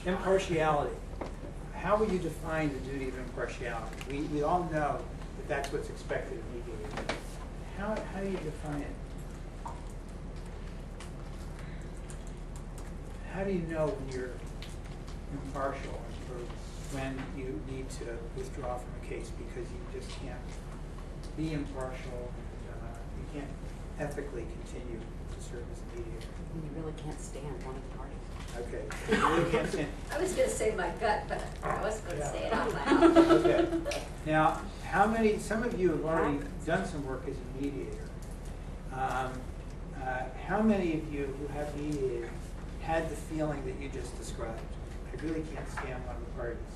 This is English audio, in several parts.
Impartiality. How would you define the duty of impartiality? We all know that that's what's expected of mediators. How do you define it? How do you know when you're impartial or when you need to withdraw from a case because you just can't be impartial and you can't ethically continue to serve as a mediator? You really can't stand one of the parties. Okay. You really can't stand. I was going to say my gut, but I wasn't going to say it out loud. Okay. Now, some of you have already done some work as a mediator. How many of you who have mediated had the feeling that you just described? I really can't stand one of the parties.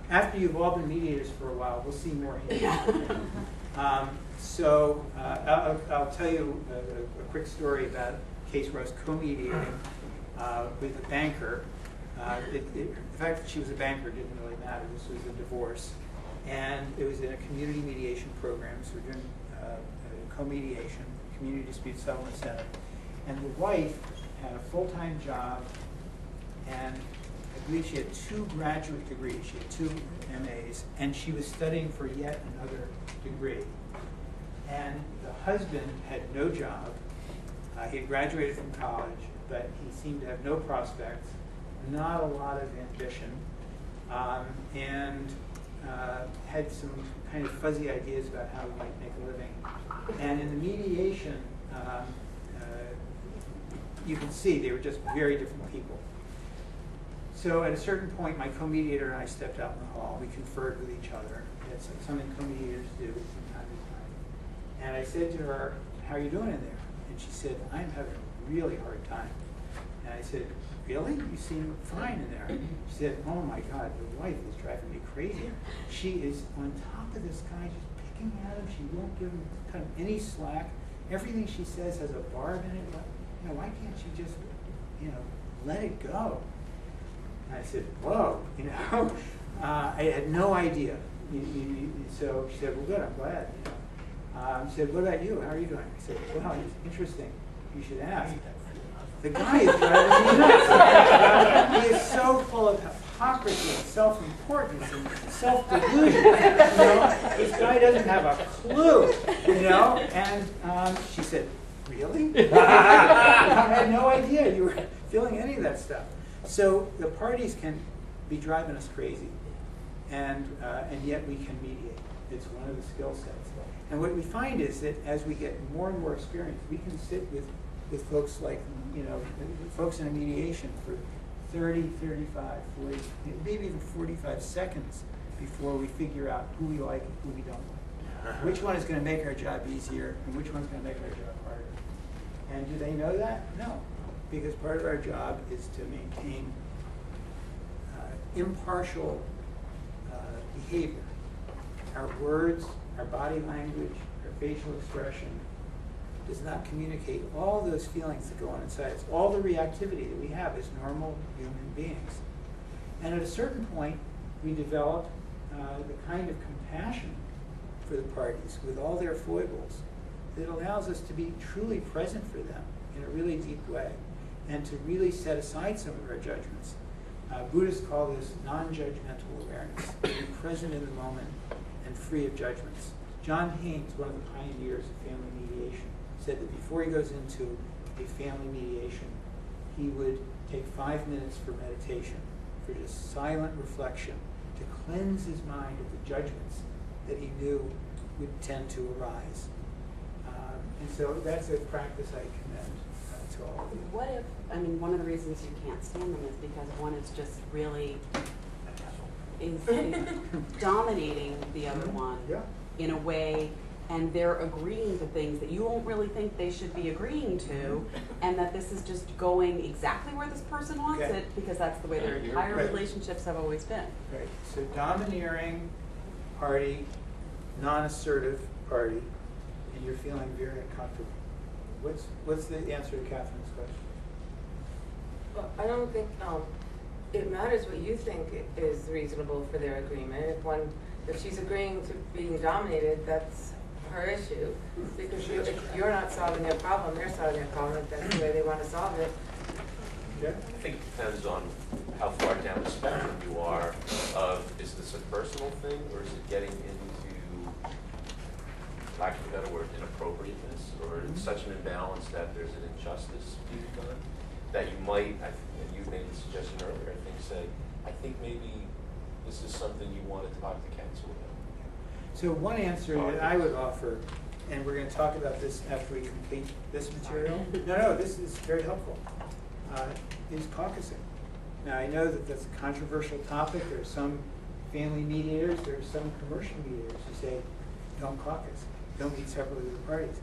After you've all been mediators for a while, we'll see more here. So I'll tell you a quick story about a case where I was co-mediating with a banker. The fact that she was a banker didn't really matter. This was a divorce. And it was in a community mediation program, so we're doing co-mediation, Community Dispute Settlement Center. And the wife had a full-time job, and I believe she had 2 graduate degrees. She had 2 MAs, and she was studying for yet another degree. And the husband had no job. He had graduated from college, but he seemed to have no prospects, not a lot of ambition, and had some kind of fuzzy ideas about how he might make a living. And in the mediation, you can see they were just very different people. So at a certain point, my co-mediator and I stepped out in the hall. We conferred with each other. That's something co-mediators do from time to time. And I said to her, "How are you doing in there?" And she said, "I'm having a really hard time." And I said, "Really? You seem fine in there." She said, "Oh my God, the wife is driving me crazy. She is on top of this guy, just picking at him. She won't give him kind of any slack. Everything she says has a barb in it. Why can't she just, let it go?" And I said, "Whoa, I had no idea." So she said, "Well, good, I'm glad." She said, "What about you? How are you doing?" I said, "Well, it's interesting. You should ask. The guy is driving me nuts. He is so full of hypocrisy and self-importance and self-delusion. This guy doesn't have a clue. And she said, "Really?" I had no idea you were feeling any of that stuff. So the parties can be driving us crazy, and yet we can mediate. It's one of the skill sets. And what we find is that as we get more and more experience, we can sit with folks like, folks in a mediation for 30, 35, 40, maybe even 45 seconds before we figure out who we like and who we don't like. Which one is going to make our job easier and which one's going to make our job harder. And do they know that? No. Because part of our job is to maintain impartial behavior. Our words, our body language, our facial expression does not communicate all those feelings that go on inside us, all the reactivity that we have as normal human beings. And at a certain point, we develop the kind of compassion for the parties with all their foibles that allows us to be truly present for them in a really deep way and to really set aside some of our judgments. Buddhists call this non-judgmental awareness, to be present in the moment and free of judgments. John Haynes, one of the pioneers of family mediation, said that before he goes into a family mediation, he would take 5 minutes for meditation, for just silent reflection, to cleanse his mind of the judgments that he knew would tend to arise. And so that's a practice I commend to all of you. What if, one of the reasons you can't stand them is because one is just really dominating the other one in a way, and they're agreeing to things that you won't really think they should be agreeing to, and that this is just going exactly where this person wants it, because that's the way their entire relationships have always been. Right. So domineering party, non-assertive party, and you're feeling very uncomfortable. What's the answer to Catherine's question? Well, I don't think it matters what you think is reasonable for their agreement. If she's agreeing to being dominated, that's her issue, because if you're not solving their problem, they're solving their problem, if that's the way they want to solve it. Yeah. I think it depends on how far down the spectrum you are of, is this a personal thing, or is it getting into, lack of a better word, inappropriateness, or it's such an imbalance that there's an injustice being done, that you might, and you made the suggestion earlier, I think, say, I think maybe this is something you want to talk to counsel about. So one answer that I would offer, and we're going to talk about this after we complete this material. No, this is very helpful. Is caucusing. Now I know that that's a controversial topic. There are some family mediators, there are some commercial mediators who say, don't caucus, don't meet separately with the parties.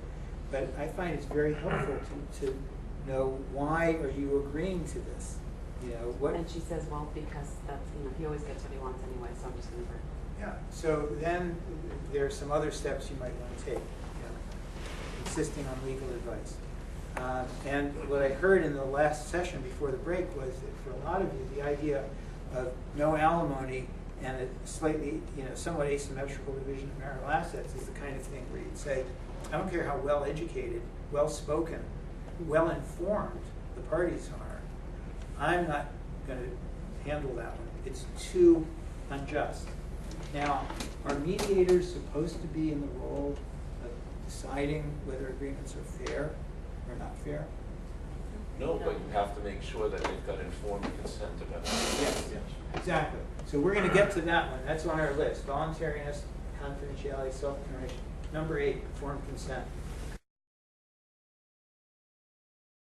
But I find it's very helpful to know, why are you agreeing to this? You know, what? And she says, well, because that's, he always gets what he wants anyway, so I'm just going to agree. Yeah, so then there are some other steps you might want to take, insisting on legal advice. And what I heard in the last session before the break was that for a lot of you, the idea of no alimony and a slightly, somewhat asymmetrical division of marital assets is the kind of thing where you'd say, I don't care how well educated, well spoken, well informed the parties are, I'm not going to handle that one. It's too unjust. Now, are mediators supposed to be in the role of deciding whether agreements are fair or not fair? No, but you have to make sure that they've got informed consent about it. Yes, exactly. So we're going to get to that one. That's on our list. Voluntariness, confidentiality, self-determination. Number 8, informed consent.